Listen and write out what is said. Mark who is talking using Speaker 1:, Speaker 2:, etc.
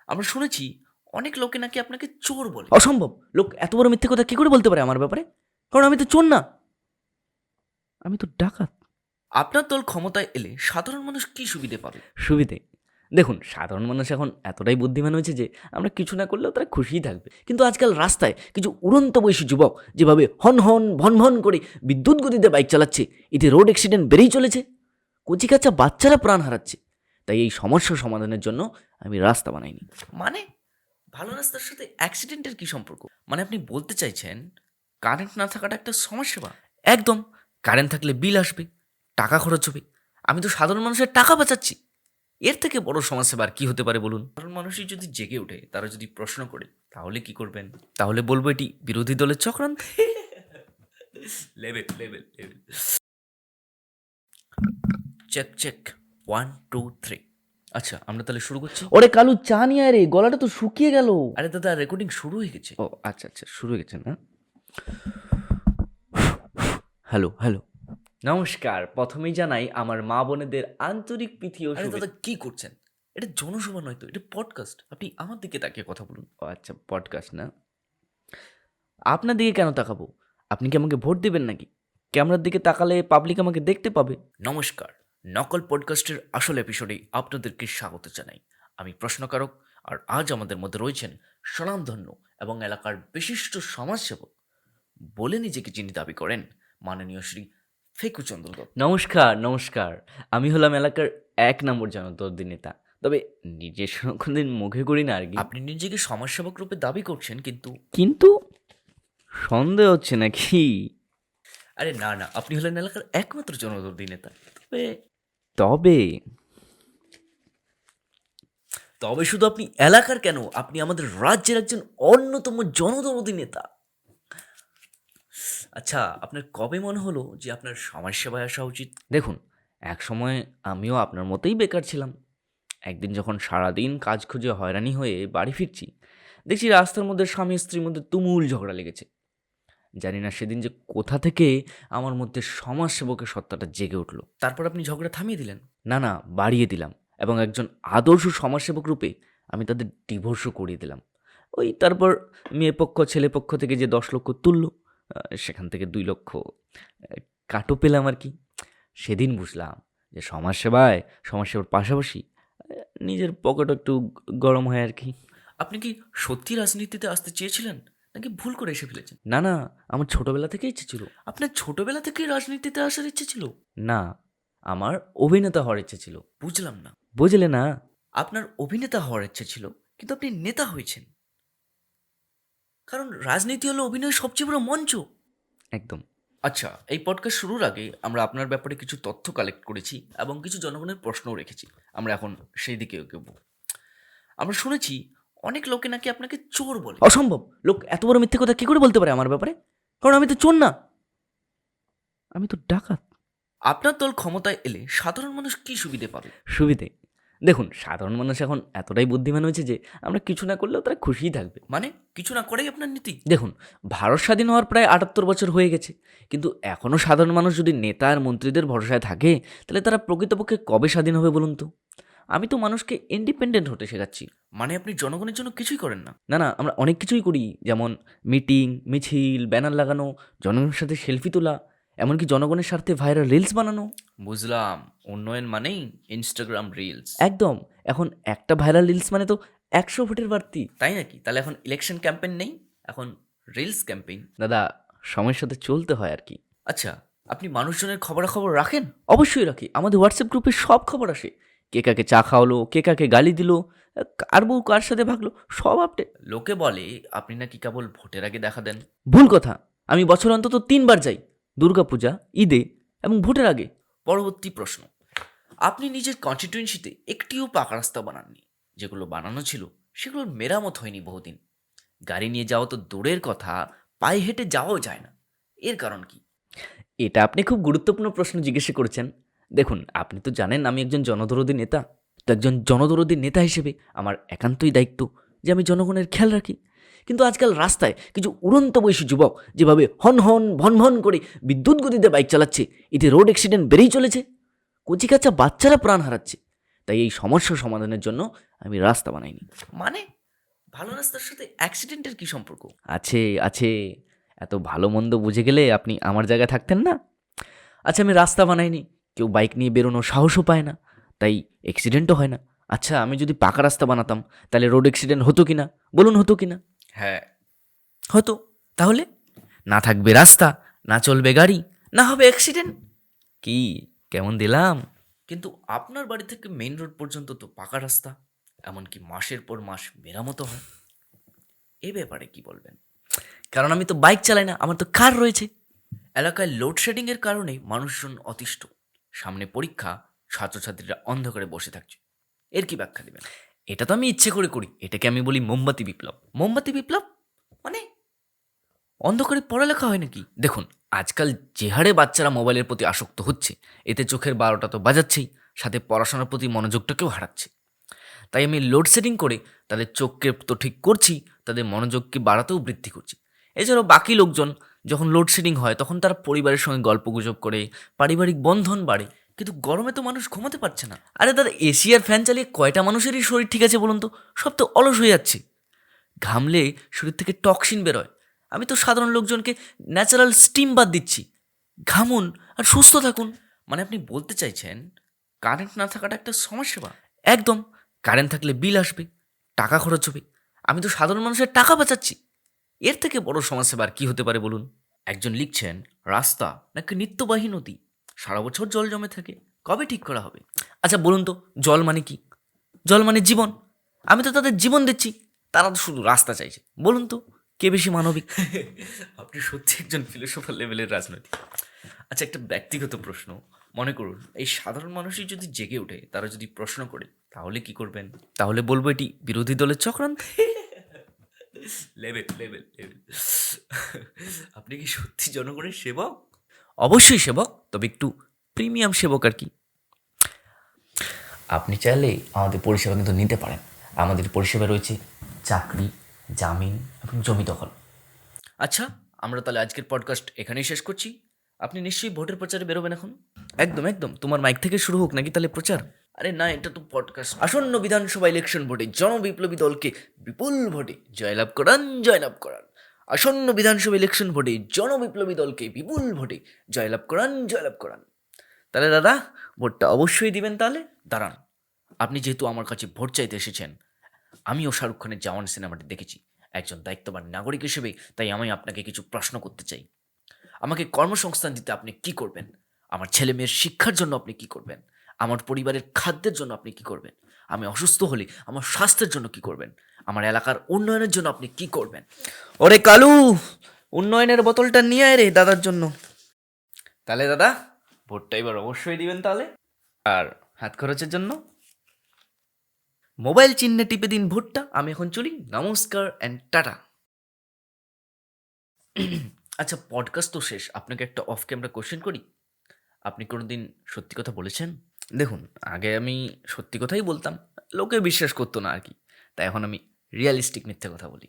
Speaker 1: আমরা শুনেছি অনেক লোকে নাকি আপনাকে চোর বলে।
Speaker 2: অসম্ভব! লোক এত বড় মিথ্যে কথা কি করে বলতে পারে আমার ব্যাপারে? কারণ আমি তো চোর না, আমি তো ডাকাত।
Speaker 1: আপনার দল ক্ষমতায় এলে সাধারণ মানুষ কি সুবিধে পাবে?
Speaker 2: সুবিধে? দেখুন, সাধারণ মানুষ এখন এতটাই বুদ্ধিমান হয়েছে যে আমরা কিছু না করলেও তারা খুশিই থাকবে। কিন্তু আজকাল রাস্তায় কিছু উড়ন্ত বয়সী যুবক যেভাবে হন হন ভন ভন করে বিদ্যুৎ গতিতে বাইক চালাচ্ছে, এতে রোড অ্যাক্সিডেন্ট বেড়েই চলেছে। কচিকাঁচা বাচ্চারা প্রাণ হারাচ্ছে। তাই এই সমস্যা সমাধানের জন্য আমি রাস্তা বানাইনি।
Speaker 1: মানে ভালো রাস্তার সাথে অ্যাক্সিডেন্টের কি সম্পর্ক? মানে আপনি বলতে চাইছেন কারেন্ট না থাকাটা একটা সমস্যা? একদম। কারেন্ট থাকলে বিল আসবে, টাকা খরচ হবে। আমি তো সাধারণ মানুষের টাকা বাঁচাচ্ছি। এর থেকে বড় সমস্যা আর কি হতে পারে বলুন? সাধারণ মানুষই যদি জেগে ওঠে, তারা যদি প্রশ্ন করে, তাহলে কি করবেন? তাহলে বলবো এটি বিরোধী দলের চক্রান্ত। Level level level. Check check, 1 2 3। আচ্ছা, আমরা তাহলে শুরু করছি।
Speaker 2: ওরে কালু, চা নিয়ে আয় রে, গলাটা তো শুকিয়ে গেল।
Speaker 1: আরে দাদা, রেকর্ডিং শুরু হয়ে গেছে।
Speaker 2: ও আচ্ছা আচ্ছা, শুরু হয়ে গেছে না? হ্যালো হ্যালো, নমস্কার। প্রথমেই জানাই আমার মা বোনেদের আন্তরিক প্রীতি ও
Speaker 1: আরে
Speaker 2: শুভেচ্ছা।
Speaker 1: দাদা, কি করছেন? এটা জনসভা নয় তো, এটা পডকাস্ট। আপনি আমার দিকে তাকিয়ে কথা বলুন।
Speaker 2: ও আচ্ছা, পডকাস্ট না? আপনার দিকে কেন তাকাবো? আপনি কি আমাকে ভোট দিবেন নাকি? ক্যামেরার দিকে তাকালে পাবলিক আমাকে দেখতে পাবে।
Speaker 1: নমস্কার, নকল পডকাস্টের আসল এপিসোডে আপনাদেরকে স্বাগত জানাই। আমি প্রশ্নকারক, আর আজ আমাদের মধ্যে রয়েছেন স্বনামধন্য এবং এলাকার বিশিষ্ট সমাজসেবক বলে নিজেকে যিনি দাবি করেন, মাননীয় শ্রী ফেকুচন্দ্র দত্ত।
Speaker 2: নমস্কার নমস্কার, আমি হলাম এলাকার 1 নম্বর জনদরদি নেতা। তবে নিজের কোনদিন মুখে করি না আর কি।
Speaker 1: আপনি নিজেকে সমাজসেবক রূপে দাবি করছেন, কিন্তু
Speaker 2: কিন্তু সন্দেহ হচ্ছে নাকি?
Speaker 1: আরে না না, আপনি হলেন এলাকার একমাত্র জনদরদি নেতা। তবে
Speaker 2: তবে
Speaker 1: তবে শুধু আপনি এলাকার কেন, আপনি আমাদের রাজ্যের একজন অন্যতম জনদরদি নেতা। আচ্ছা, আপনার কবে মনে হলো যে আপনার সমাজসেবায় আসা উচিত?
Speaker 2: দেখুন, একসময় আমিও আপনার মতোই বেকার ছিলাম। একদিন যখন সারাদিন কাজ খুঁজে হয়রানি হয়ে বাড়ি ফিরছি, দেখছি রাস্তার মধ্যে স্বামী স্ত্রীর মধ্যে তুমুল ঝগড়া লেগেছে। জানি না সেদিন যে কোথা থেকে আমার মধ্যে সমাজসেবকের সত্তাটা জেগে উঠল।
Speaker 1: তারপর আপনি ঝগড়া থামিয়ে দিলেন?
Speaker 2: না না, বাড়িয়ে দিলাম, এবং একজন আদর্শ সমাজসেবক রূপে আমি তাদের ডিভোর্সও করিয়ে দিলাম। ওই তারপর মেয়ে পক্ষ ছেলে পক্ষ থেকে যে 10 লক্ষ তুলল, সেখান থেকে 2 লক্ষ কাটও পেলাম আর কি। সেদিন বুঝলাম যে সমাজসেবার পাশাপাশি নিজের পকেটও একটু গরম হয় আর কি।
Speaker 1: আপনি কি সত্যি রাজনীতিতে আসতে চেয়েছিলেন, নাকি ভুল করে এসে ফেলেছেন?
Speaker 2: না না, আমার ছোটবেলা থেকে ইচ্ছে ছিল।
Speaker 1: আপনার ছোটবেলা থেকেই রাজনীতিতে আসার ইচ্ছে ছিল?
Speaker 2: না, আমার অভিনেতা হওয়ার ইচ্ছে ছিল।
Speaker 1: বুঝলাম না।
Speaker 2: বুঝলে না?
Speaker 1: আপনার অভিনেতা হওয়ার ইচ্ছে ছিল, কিন্তু আপনি নেতা হয়েছেন। কারণ রাজনীতি হলো অভিনয়ের সবচেয়ে বড় মঞ্চ।
Speaker 2: একদম।
Speaker 1: আচ্ছা, এই পডকাস্ট শুরুর আগে আমরা আপনার ব্যাপারে কিছু তথ্য কালেক্ট করেছি এবং কিছু জনগণের প্রশ্নও রেখেছি। আমরা এখন সেই দিকে এগোবো। আমরা শুনেছি অনেক লোকে নাকি আপনাকে চোর বলে।
Speaker 2: অসম্ভব! লোক এত বড় মিথ্যে কথা কি করে বলতে পারে আমার ব্যাপারে? কারণ আমি তো চোর না, আমি তো ডাকাত।
Speaker 1: আপনার দল ক্ষমতায় এলে সাধারণ মানুষ কি সুবিধে পাবে?
Speaker 2: সুবিধে? দেখুন, সাধারণ মানুষ এখন এতটাই বুদ্ধিমান হয়েছে যে আমরা কিছু না করলেও তারা খুশিই থাকবে।
Speaker 1: মানে কিছু না করেই আপনার নীতি?
Speaker 2: দেখুন, ভারত স্বাধীন হওয়ার প্রায় 78 বছর হয়ে গেছে, কিন্তু এখনও সাধারণ মানুষ যদি নেতা আর মন্ত্রীদের ভরসায় থাকে, তাহলে তারা প্রকৃতপক্ষে কবে স্বাধীন হবে বলুন তো? আমি তো মানুষকে ইন্ডিপেন্ডেন্ট হতে শেখাচ্ছি।
Speaker 1: মানে আপনি জনগণের জন্য কিছুই করেন না?
Speaker 2: না না, আমরা অনেক কিছুই করি, যেমন মিটিং, মিছিল, ব্যানার লাগানো, জনগণের সাথে সেলফি তোলা, এমনকি জনগণের স্বার্থে ভাইরাল রিলস বানানো।
Speaker 1: বুঝলাম, উন্নয়ন মানেই ইনস্টাগ্রাম রিলস।
Speaker 2: একদম। এখন একটা ভাইরাল রিলস মানে তো 100 ভোটের বাড়তি।
Speaker 1: তাই নাকি? তাহলে এখন ইলেকশন ক্যাম্পেইন নেই, এখন রিলস ক্যাম্পেইন।
Speaker 2: দাদা, সময়ের সাথে চলতে হয় আর কি।
Speaker 1: আচ্ছা, আপনি মানুষজনের খবরাখবর রাখেন?
Speaker 2: অবশ্যই রাখি, আমাদের হোয়াটসঅ্যাপ গ্রুপে সব খবর আসে। কে কাকে চা খাওয়ালো, কে কাকে গালি দিল, কার বউ কার সাথে ভাগলো, সব আপডেট।
Speaker 1: লোকে বলে আপনি নাকি কেবল ভোটের আগে দেখা দেন।
Speaker 2: ভুল কথা, আমি বছর অন্তত 3বার যাই, দুর্গাপূজা, ঈদে এবং ভোটের আগে।
Speaker 1: পরবর্তী প্রশ্ন, আপনি নিজের কনস্টিটিউয়েন্সিতে একটিও পাকা রাস্তা বানাননি। যেগুলো বানানো ছিল সেগুলোর মেরামত হয়নি বহুদিন। গাড়ি নিয়ে যাওয়া তো দূরের কথা, পায়ে হেঁটে যাওয়াও যায় না। এর কারণ কি?
Speaker 2: এটা আপনি খুব গুরুত্বপূর্ণ প্রশ্ন জিজ্ঞেস করেছেন। দেখুন, আপনি তো জানেন আমি একজন জনদরদি নেতা। তো একজন জনদরদি নেতা হিসেবে আমার একান্তই দায়িত্ব যে আমি জনগণের খেয়াল রাখি। কিন্তু আজকাল রাস্তায় কিছু উড়ন্ত বয়সী যুবক যেভাবে হন হন ভন ভন করে বিদ্যুৎ গতিতে বাইক চালাচ্ছে, এতে রোড অ্যাক্সিডেন্ট বেড়েই চলেছে। কচিকাঁচা বাচ্চারা প্রাণ হারাচ্ছে। তাই এই সমস্যা সমাধানের জন্য আমি রাস্তা বানাইনি।
Speaker 1: মানে ভালো রাস্তার সাথে অ্যাক্সিডেন্টের কি সম্পর্ক?
Speaker 2: আছে আছে, এত ভালো মন্দ বুঝে গেলে আপনি আমার জায়গায় থাকতেন না। আচ্ছা, আমি রাস্তা বানাইনি, কেউ বাইক নিয়ে বেরোনোর সাহসও পায় না, তাই অ্যাক্সিডেন্টও হয় না। আচ্ছা, আমি যদি পাকা রাস্তা বানাতাম তাহলে রোড অ্যাক্সিডেন্ট হতো কি না? বলুন, হতো কি না?
Speaker 1: হ্যাঁ,
Speaker 2: হতো। তাহলে না থাকবে রাস্তা, না চলবে গাড়ি, না হবে অ্যাক্সিডেন্ট। কি, কেমন দিলাম?
Speaker 1: কিন্তু আপনার বাড়ি থেকে মেইন রোড পর্যন্ত তো পাকা রাস্তা, এমনকি মাসের পর মাস মেরামতো হয়। এ ব্যাপারে কি বলবেন?
Speaker 2: কারণ আমি তো বাইক চালাই না, আমার তো কার রয়েছে।
Speaker 1: এলাকায় লোডশেডিংয়ের কারণে মানুষজন অতিষ্ঠ। সামনে পরীক্ষা, ছাত্রছাত্রীরা অন্ধকারে বসে থাকছে। এর কি ব্যাখ্যা দেবেন?
Speaker 2: এটা তো আমি ইচ্ছে করে করি, এটাকে আমি বলি মোমবাতি বিপ্লব।
Speaker 1: মোমবাতি বিপ্লব মানে অন্ধকারে পড়ালেখা হয় নাকি?
Speaker 2: দেখুন, আজকাল যে হারে বাচ্চারা মোবাইলের প্রতি আসক্ত হচ্ছে, এতে চোখের 12টা তো বাজাচ্ছেই, সাথে পড়াশোনার প্রতি মনোযোগটাকেও হারাচ্ছে। তাই আমি লোডশেডিং করে তাদের চোখকে তো ঠিক করছি, তাদের মনোযোগকে বাড়াতেও বৃদ্ধি করছি। এছাড়াও বাকি লোকজন যখন লোডশেডিং হয় তখন তারা পরিবারের সঙ্গে গল্পগুজব করে, পারিবারিক বন্ধন বাড়ে।
Speaker 1: কিন্তু গরমে তো মানুষ ঘুমাতে পারছে না।
Speaker 2: আরে দাদা, এসি আর ফ্যান চালিয়ে কয়টা মানুষেরই শরীর ঠিক আছে বলুন তো? সব তো অলস হয়ে যাচ্ছে। ঘামলে শরীর থেকে টক্সিন বেরোয়। আমি তো সাধারণ লোকজনকে ন্যাচারাল স্টিম বাদ দিচ্ছি। ঘামুন আর সুস্থ থাকুন।
Speaker 1: মানে আপনি বলতে চাইছেন কারেন্ট না থাকাটা একটা সমাজসেবা?
Speaker 2: একদম। কারেন্ট থাকলে বিল আসবে, টাকা খরচ হবে। আমি তো সাধারণ মানুষের টাকা বাঁচাচ্ছি। এর থেকে বড় সমাজসেবা আর কি হতে পারে বলুন?
Speaker 1: একজন লিখছেন রাস্তা নাকি নিত্যবাহী নদী, সারা বছর জল জমে থাকে, কবে ঠিক করা হবে?
Speaker 2: আচ্ছা বলুন তো, জল মানে কি? জল মানে জীবন। আমি তো তাদের জীবন দিচ্ছি, তারা তো শুধু রাস্তা চাইছে। বলুন তো, কে বেশি মানবিক?
Speaker 1: আপনি সত্যি একজন ফিলোসফার লেভেলের রাজনৈতিক। আচ্ছা, একটা ব্যক্তিগত প্রশ্ন। মনে করুন এই সাধারণ মানুষই যদি জেগে ওঠে, তারা যদি প্রশ্ন করে, তাহলে কি করবেন?
Speaker 2: তাহলে বলবো এটি বিরোধী দলের চক্রান্ত।
Speaker 1: Level level level. আপনি কি সত্যি জনগণের সেবক?
Speaker 2: অবশ্যই সেবক, তবে একটু প্রিমিয়াম সেবক আর কি। আপনি চাইলে আমাদের পরিষেবা কিন্তু নিতে পারেন। আমাদের পরিষেবা রয়েছে চাকরি, জামিন এবং জমি দখল।
Speaker 1: আচ্ছা, আমরা তাহলে আজকের পডকাস্ট এখানেই শেষ করছি। আপনি নিশ্চয়ই ভোটের প্রচারে বেরোবেন এখন?
Speaker 2: একদম একদম, তোমার মাইক থেকে শুরু হোক নাকি তাহলে প্রচার?
Speaker 1: আরে না, এটা তো পডকাস্ট। আসন্ন বিধানসভা ইলেকশন ভোটে জনবিপ্লবী দলকে বিপুল ভোটে জয়লাভ করান, জয়লাভ করান। আসন্ন বিধানসভা ইলেকশন ভোটে জনবিপ্লবী দলকে বিপুল ভোটে জয়লাভ করান, জয়লাভ করান।
Speaker 2: তাহলে দাদা, ভোটটা অবশ্যই দিবেন তাহলে।
Speaker 1: দাঁড়ান, আপনি যেহেতু আমার কাছে ভোট চাইতে এসেছেন, আমিও শাহরুখ খানের জওয়ান সিনেমাটি দেখেছি একজন দায়িত্ববান নাগরিক হিসেবে, তাই আমি আপনাকে কিছু প্রশ্ন করতে চাই। আমাকে কর্মসংস্থান দিতে আপনি কি করবেন? আমার ছেলে মেয়ের শিক্ষার জন্য আপনি কি করবেন? আমার পরিবারের খাদ্যের জন্য আপনি কি করবেন? আমি অসুস্থ হলে আমার স্বাস্থ্যের জন্য কি করবেন? আমার এলাকার উন্নয়নের জন্য আপনি কি করবেন?
Speaker 2: ওরে কালু, উন্নয়নের বোতলটা নিয়ে আয় রে দাদার জন্য।
Speaker 1: তাহলে দাদা, ভোটটা এবার অবশ্যই দিবেন তাহলে।
Speaker 2: আর হাত খরচের জন্য মোবাইল চিহ্নে টিপে দিন ভোটটা। আমি এখন চলি, নমস্কার অ্যান্ড টাটা।
Speaker 1: আচ্ছা, পডকাস্ট তো শেষ, আপনাকে একটা অফ ক্যামেরা কোশ্চেন করি। আপনি কোনোদিন সত্যি কথা বলেছেন?
Speaker 2: দেখুন, আগে আমি সত্যি কথাই বলতাম, লোকে বিশ্বাস করতো না আর কি। তাই এখন আমি রিয়ালিস্টিক মিথ্যে কথা বলি।